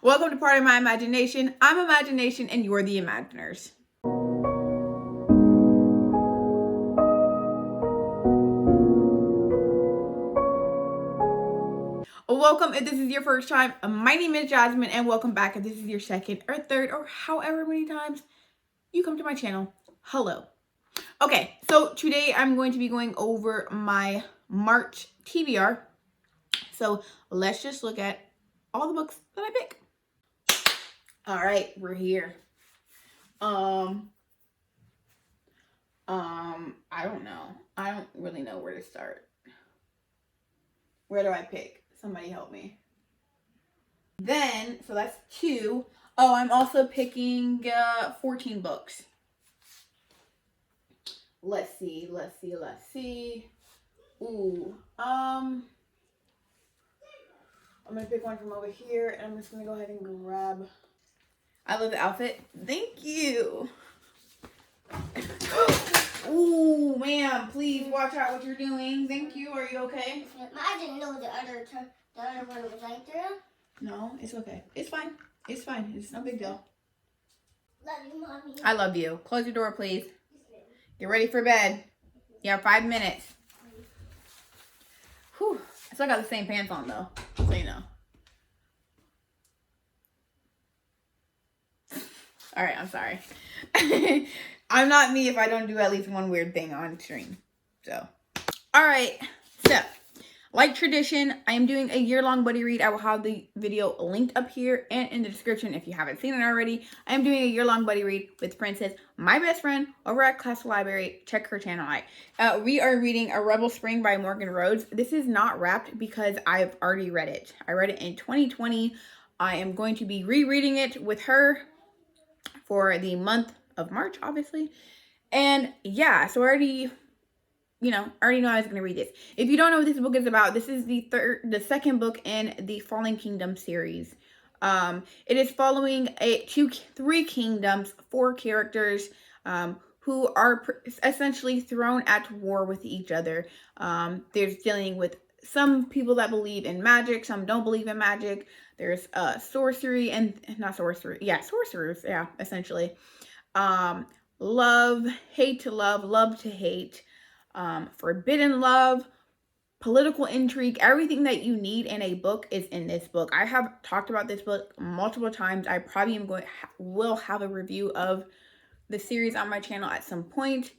Welcome to Part of My Imagination. I'm Imagination and you're the Imaginers. Welcome if this is your first time. My name is Jasmine and welcome back if this is your second or third or however many times you come to my channel. Hello. Okay, so today I'm going to be going over my March TBR. So let's just look at all the books that I pick. All right, we're here. I don't know. I don't really know where to start. Where do I pick? Somebody help me. Then, so that's 2. Oh, I'm also picking 14 books. Let's see. Ooh, I'm gonna pick one from over here, and I'm just gonna go ahead and grab. I love the outfit. Thank you. Ooh, ma'am, please watch out what you're doing. Thank you. Are you okay? I didn't know the other one was right there. No, it's okay. It's fine. It's fine. It's no big deal. Love you, Mommy. I love you. Close your door, please. Get ready for bed. You have 5 minutes. Whew. I still got the same pants on, though. So you know. All right, I'm sorry. I'm not me if I don't do at least one weird thing on stream. So, all right. So, like tradition, I am doing a year-long buddy read. I will have the video linked up here and in the description if you haven't seen it already. I am doing a year-long buddy read with Princess, my best friend, over at Class Library. Check her channel out. We are reading A Rebel Spring by Morgan Rhodes. This is not wrapped because I've already read it. I read it in 2020. I am going to be rereading it with her for the month of March, obviously. And yeah, so I already know I was going to read this. If you don't know what this book is about, this is the second book in the Fallen Kingdom series. It is following 3 kingdoms, 4 characters who are essentially thrown at war with each other. There's dealing with some people that believe in magic, some don't believe in magic. There's sorcery and sorcerers, essentially. Love, hate to love, love to hate, forbidden love, political intrigue. Everything that you need in a book is in this book. I have talked about this book multiple times. I probably will have a review of the series on my channel at some point.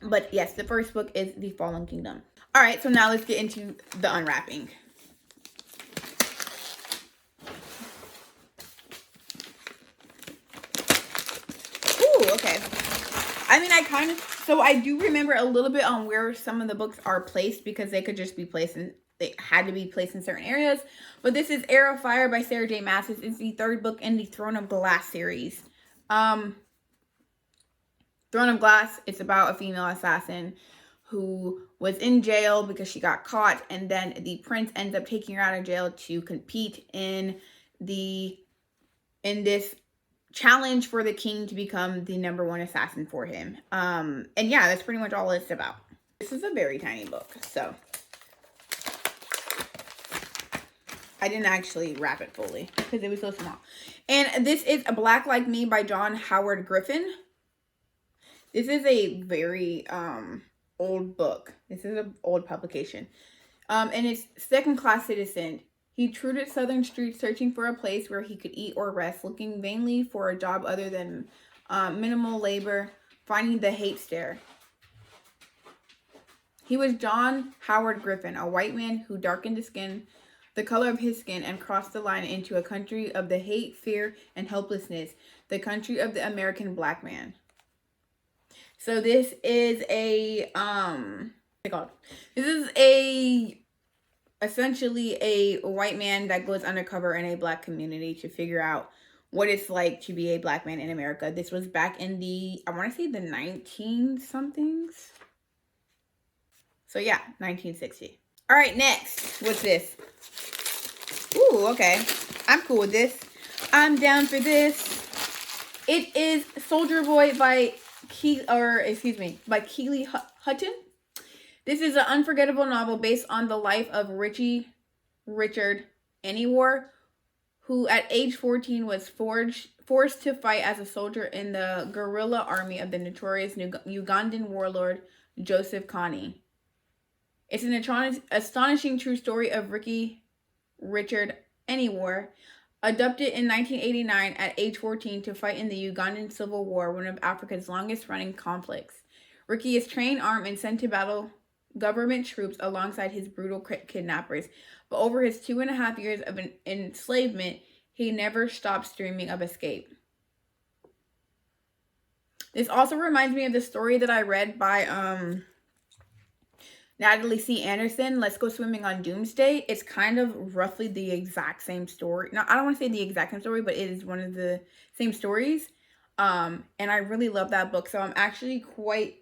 But yes, the first book is The Fallen Kingdom. All right, so now let's get into the unwrapping. Ooh, okay. I mean, I do remember a little bit on where some of the books are placed because they could just be placed they had to be placed in certain areas. But this is Heir of Fire by Sarah J. Maas. It's the 3rd book in the Throne of Glass series. Throne of Glass, it's about a female assassin who was in jail because she got caught, and then the prince ends up taking her out of jail to compete in this challenge for the king to become the #1 assassin for him. And yeah, that's pretty much all it's about. This is a very tiny book, so I didn't actually wrap it fully because it was so small. And this is A Black Like Me by John Howard Griffin. This is a very old book. This is an old publication. And it's second-class citizen. He trouted southern streets searching for a place where he could eat or rest, looking vainly for a job other than minimal labor, finding the hate stare. He was John Howard Griffin, a white man who darkened the color of his skin, and crossed the line into a country of the hate, fear, and helplessness, the country of the American black man. So this is essentially a white man that goes undercover in a black community to figure out what it's like to be a black man in America. This was back in I want to say the 19-somethings. So yeah, 1960. All right, next. What's this? Ooh, okay. I'm cool with this. I'm down for this. It is Soldier Boy by Keely Hutton. This is an unforgettable novel based on the life of Richard Anywar, who at age 14 was forced to fight as a soldier in the guerrilla army of the notorious Ugandan warlord Joseph Kony. It's an astonishing true story of Ricky Richard Anywar, adopted in 1989 at age 14 to fight in the Ugandan Civil War, one of Africa's longest-running conflicts. Ricky is trained, armed, and sent to battle government troops alongside his brutal kidnappers. But over his 2.5 years of enslavement, he never stops dreaming of escape. This also reminds me of the story that I read by Natalie C. Anderson, Let's Go Swimming on Doomsday. It's kind of roughly the exact same story. No, I don't want to say the exact same story, but it is one of the same stories. And I really love that book. So I'm actually quite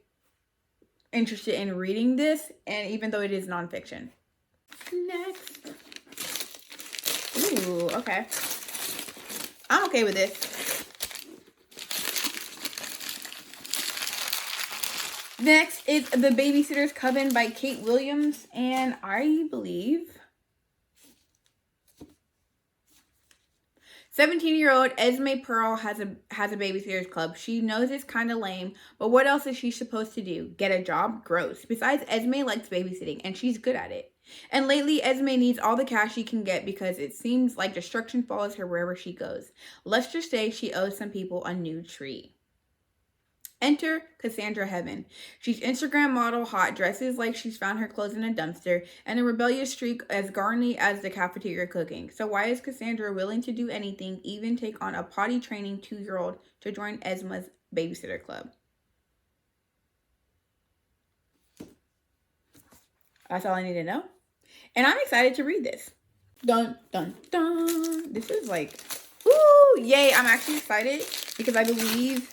interested in reading this, and even though it is nonfiction. Next. Ooh, okay. I'm okay with this. Next is The Babysitter's Coven by Kate Williams, and I believe 17-year-old Esme Pearl has a babysitter's club. She knows it's kind of lame, but what else is she supposed to do? Get a job? Gross. Besides, Esme likes babysitting, and she's good at it. And lately, Esme needs all the cash she can get because it seems like destruction follows her wherever she goes. Let's just say she owes some people a new tree. Enter Cassandra Heaven. She's Instagram model hot, dresses like she's found her clothes in a dumpster, and a rebellious streak as garny as the cafeteria cooking. So why is Cassandra willing to do anything, even take on a potty training 2-year-old to join Esma's babysitter club? That's all I need to know. And I'm excited to read this. Dun, dun, dun. This is like, woo, yay. I'm actually excited because I believe,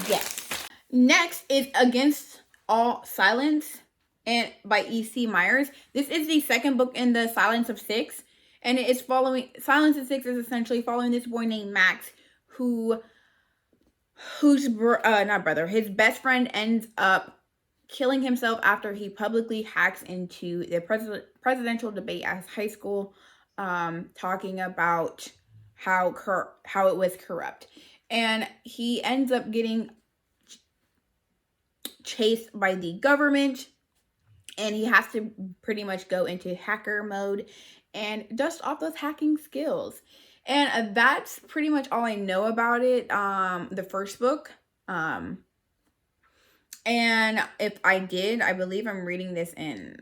yes. Next is Against All Silence and by E.C. Myers. This is the second book in the Silence of Six. And it is following, Silence of Six is essentially following this boy named Max whose his best friend ends up killing himself after he publicly hacks into the presidential debate at high school, talking about how it was corrupt. And he ends up getting chased by the government, and he has to pretty much go into hacker mode and dust off those hacking skills. And that's pretty much all I know about it, the first book. And if I believe I'm reading this in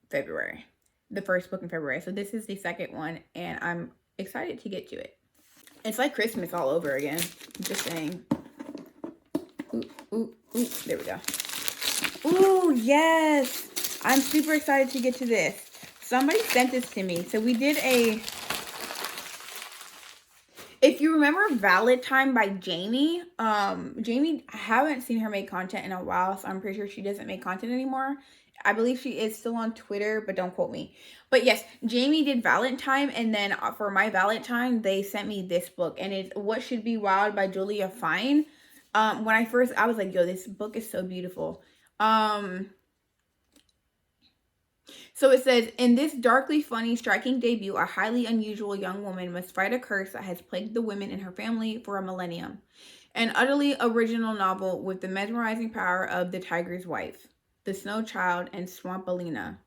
February. The first book in February. So this is the second one, and I'm excited to get to it. It's like Christmas all over again. I'm just saying. Ooh, ooh, ooh. There we go. Ooh, yes. I'm super excited to get to this. Somebody sent this to me. So we did if you remember Valid Time by Jamie, Jamie, I haven't seen her make content in a while, so I'm pretty sure she doesn't make content anymore. I believe she is still on Twitter, but don't quote me. But yes, Jamie did Valentine, and then for my Valentine, they sent me this book, and it's What Should Be Wild by Julia Fine. When I was like, yo, this book is so beautiful. So it says, in this darkly funny, striking debut, a highly unusual young woman must fight a curse that has plagued the women in her family for a millennium. An utterly original novel with the mesmerizing power of The Tiger's Wife, The Snow Child, and Swampdalina.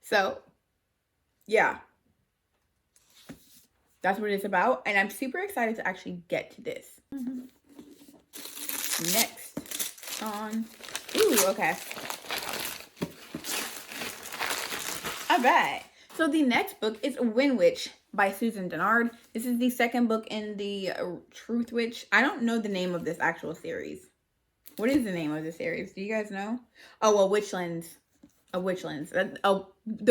So, yeah. That's what it's about. And I'm super excited to actually get to this. Next on. Ooh, okay. Alright, so the next book is Windwitch by Susan Dennard. This is the second book in the Truth Witch. I don't know the name of this actual series. What is the name of the series? Do you guys know? Oh, well, Witchlands. The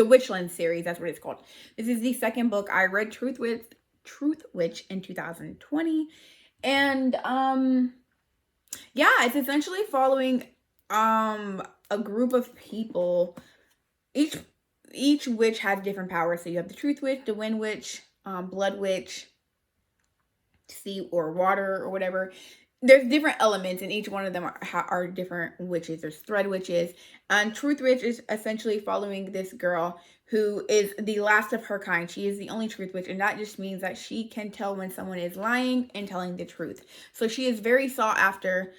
Witchlands series, that's what it's called. This is the second book. I read Truth Witch in 2020. And, yeah, it's essentially following, a group of people. Each witch has different powers. So you have the Truth Witch, the Wind Witch, Blood Witch, sea or water or whatever. There's different elements, and each one of them are different witches. There's thread witches. And Truth Witch is essentially following this girl who is the last of her kind. She is the only truth witch, and that just means that she can tell when someone is lying and telling the truth. So she is very sought after,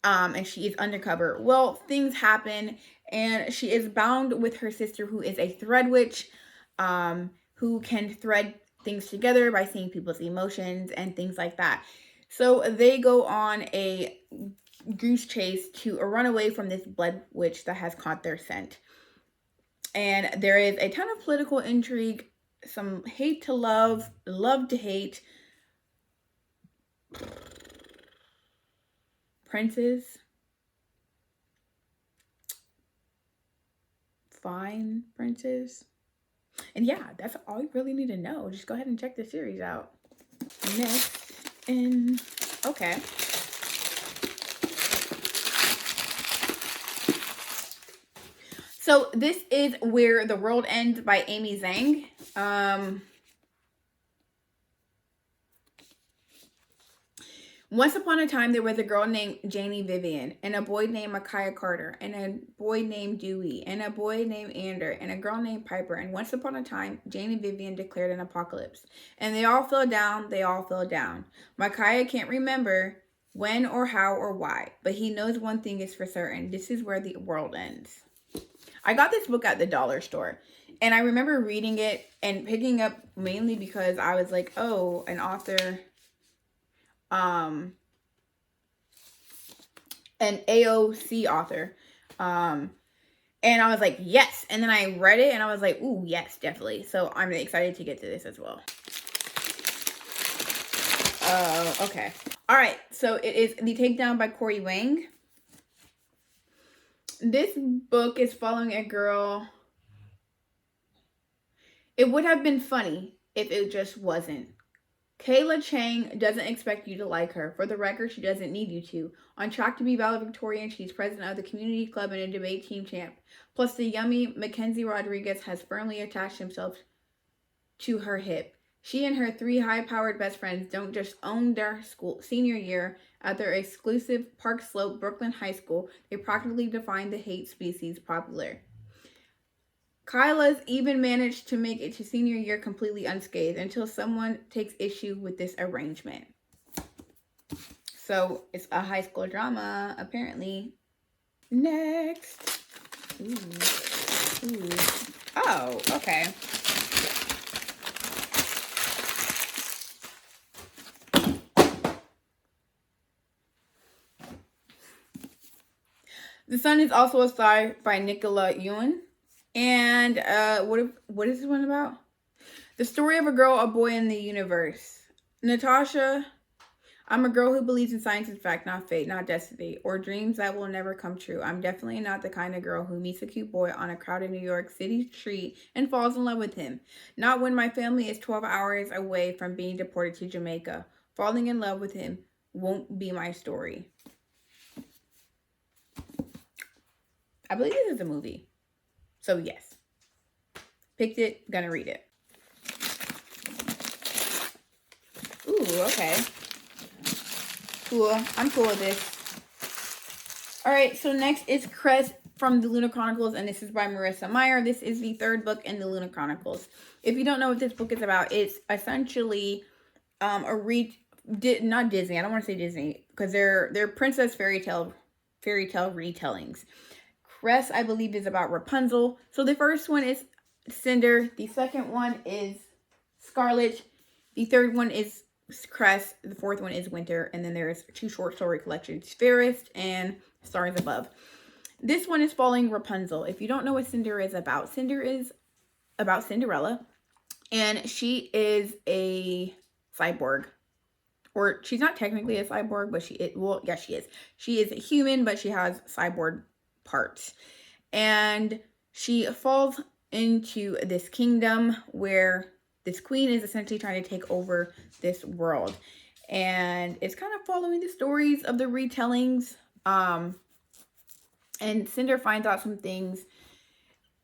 and she is undercover. Well, things happen, and she is bound with her sister, who is a thread witch, who can thread things together by seeing people's emotions and things like that. So they go on a goose chase to run away from this blood witch that has caught their scent. And there is a ton of political intrigue, some hate to love, love to hate. Princes. Fine princes. And yeah, that's all you really need to know. Just go ahead and check the series out. Next in... Okay. So this is Where the World Ends by Amy Zhang. Once upon a time, there was a girl named Janie Vivian, and a boy named Micaiah Carter, and a boy named Dewey, and a boy named Ander, and a girl named Piper. And once upon a time, Janie Vivian declared an apocalypse. And they all fell down, they all fell down. Micaiah can't remember when or how or why, but he knows one thing is for certain. This is where the world ends. I got this book at the dollar store, and I remember reading it and picking up mainly because I was like, oh, an author... an AOC author. And I was like, yes. And then I read it and I was like, ooh, yes, definitely. So I'm excited to get to this as well. Okay. All right. So it is The Takedown by Cory Wang. This book is following a girl. It would have been funny if it just wasn't. Kayla Chang doesn't expect you to like her. For the record, she doesn't need you to. On track to be valedictorian, she's president of the community club and a debate team champ. Plus, the yummy Mackenzie Rodriguez has firmly attached himself to her hip. She and her 3 high-powered best friends don't just own their school senior year at their exclusive Park Slope Brooklyn high school. They practically define the hate species popular. Kyla's even managed to make it to senior year completely unscathed until someone takes issue with this arrangement. So it's a high school drama, apparently. Next. Ooh. Oh, okay. The Sun is Also a Star by Nicola Yoon. And what is this one about? The story of a girl, a boy, in the universe. Natasha, I'm a girl who believes in science and fact, not fate, not destiny, or dreams that will never come true. I'm definitely not the kind of girl who meets a cute boy on a crowded New York City street and falls in love with him. Not when my family is 12 hours away from being deported to Jamaica. Falling in love with him won't be my story. I believe this is a movie. So yes, picked it, gonna read it. Ooh, okay. Cool, I'm cool with this. All right, so next is Cress from the Lunar Chronicles, and this is by Marissa Meyer. This is the 3rd book in the Lunar Chronicles. If you don't know what this book is about, it's essentially not Disney. I don't want to say Disney because they're princess fairy tale retellings. Cress, I believe, is about Rapunzel. So the first one is Cinder. The second one is Scarlet. The third one is Cress. The fourth one is Winter. And then there's 2 short story collections, Fairest and Stars Above. This one is following Rapunzel. If you don't know what Cinder is about about Cinderella. And she is a cyborg. Or she's not technically a cyborg, but she is. She is a human, but she has cyborg parts, and she falls into this kingdom where this queen is essentially trying to take over this world, and it's kind of following the stories of the retellings. And Cinder finds out some things,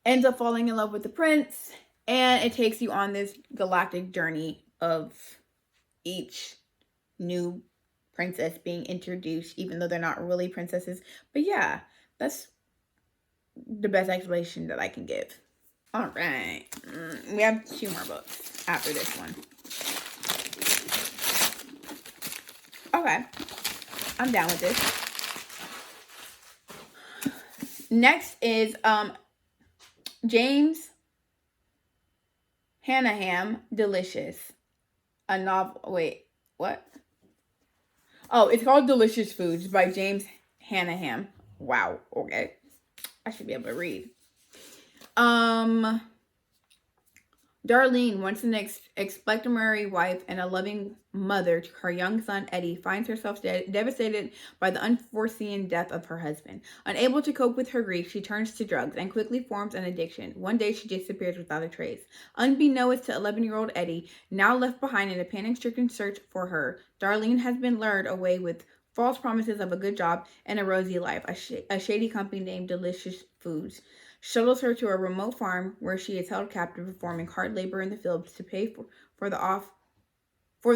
ends up falling in love with the prince, and it takes you on this galactic journey of each new princess being introduced, even though they're not really princesses. But yeah, that's the best explanation that I can give. All right. We have 2 more books after this one. Okay. I'm down with this. Next is James Hannaham, Delicious. A novel. Wait, what? Oh, it's called Delicious Foods by James Hannaham. Wow. Okay. I should be able to read. Darlene, once an exemplary wife and a loving mother to her young son Eddie, finds herself devastated by the unforeseen death of her husband. Unable to cope with her grief, she turns to drugs and quickly forms an addiction. One day, she disappears without a trace. Unbeknownst to 11-year-old Eddie, now left behind in a panic-stricken search for her, Darlene has been lured away with false promises of a good job and a rosy life. A shady company named Delicious Foods shuttles her to a remote farm where she is held captive, performing hard labor in the fields to pay for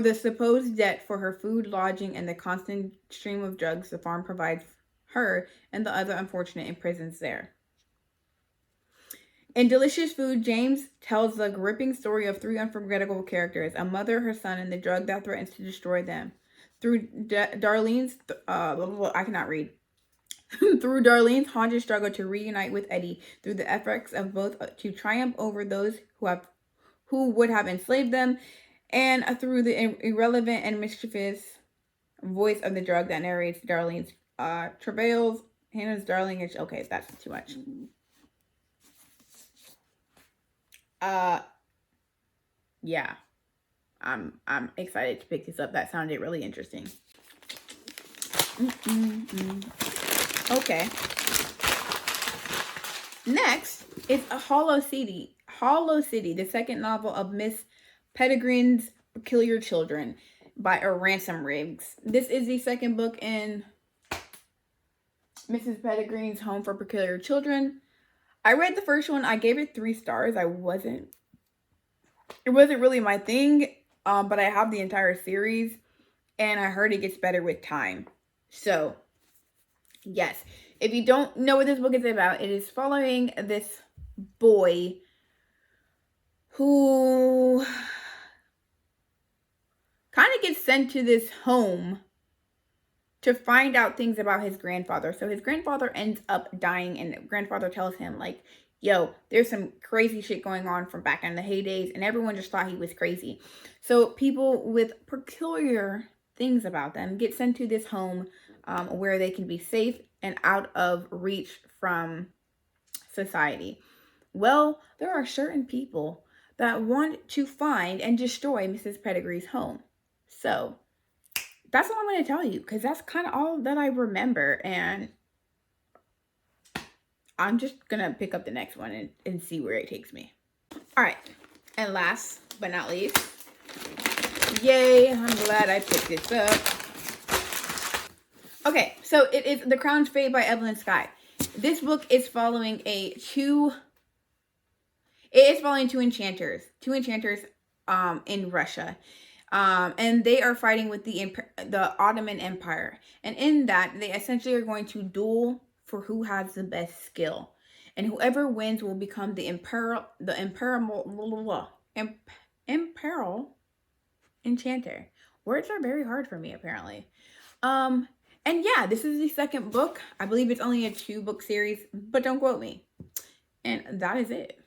the supposed debt for her food, lodging, and the constant stream of drugs the farm provides her and the other unfortunate imprisoned there. In Delicious Food, James tells the gripping story of 3 unforgettable characters: a mother, her son, and the drug that threatens to destroy them. Through Darlene's I cannot read. Through Darlene's haunted struggle to reunite with Eddie, through the efforts of both to triumph over those who would have enslaved them, and through the irrelevant and mischievous voice of the drug that narrates Darlene's travails. Hannah's darling is okay. That's too much. Yeah, I'm excited to pick this up. That sounded really interesting. Okay. Next is Hollow City, the second novel of Miss Pettigrews' Peculiar Children by Ransom Riggs. This is the second book in Mrs. Pettigrews' Home for Peculiar Children. I read the first one. I gave it 3 stars. It wasn't really my thing, but I have the entire series, and I heard it gets better with time. So, yes. If you don't know what this book is about, it is following this boy who kind of gets sent to this home to find out things about his grandfather. So his grandfather ends up dying, and grandfather tells him, like, yo, there's some crazy shit going on from back in the heydays, and everyone just thought he was crazy. So people with peculiar things about them get sent to this home where they can be safe and out of reach from society. Well, there are certain people that want to find and destroy Mrs. Pettigrew's home. So that's all I'm going to tell you, because that's kind of all that I remember, and I'm just going to pick up the next one and see where it takes me. All right, and last but not least, yay, I'm glad I picked this up. Okay, so it is The Crown's Fate by Evelyn Sky. This book is following two enchanters in Russia. And they are fighting with the Ottoman Empire. And in that, they essentially are going to duel for who has the best skill. And whoever wins will become the imperial enchanter. Words are very hard for me, apparently. And yeah, this is the second book. I believe it's only a 2-book series, but don't quote me. And that is it.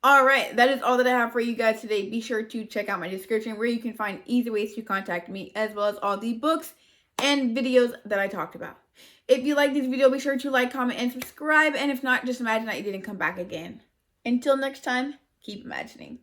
All right, that is all that I have for you guys today. Be sure to check out my description where you can find easy ways to contact me, as well as all the books and videos that I talked about. If you like this video, be sure to like, comment, and subscribe. And if not, just imagine that you didn't come back again. Until next time, keep imagining.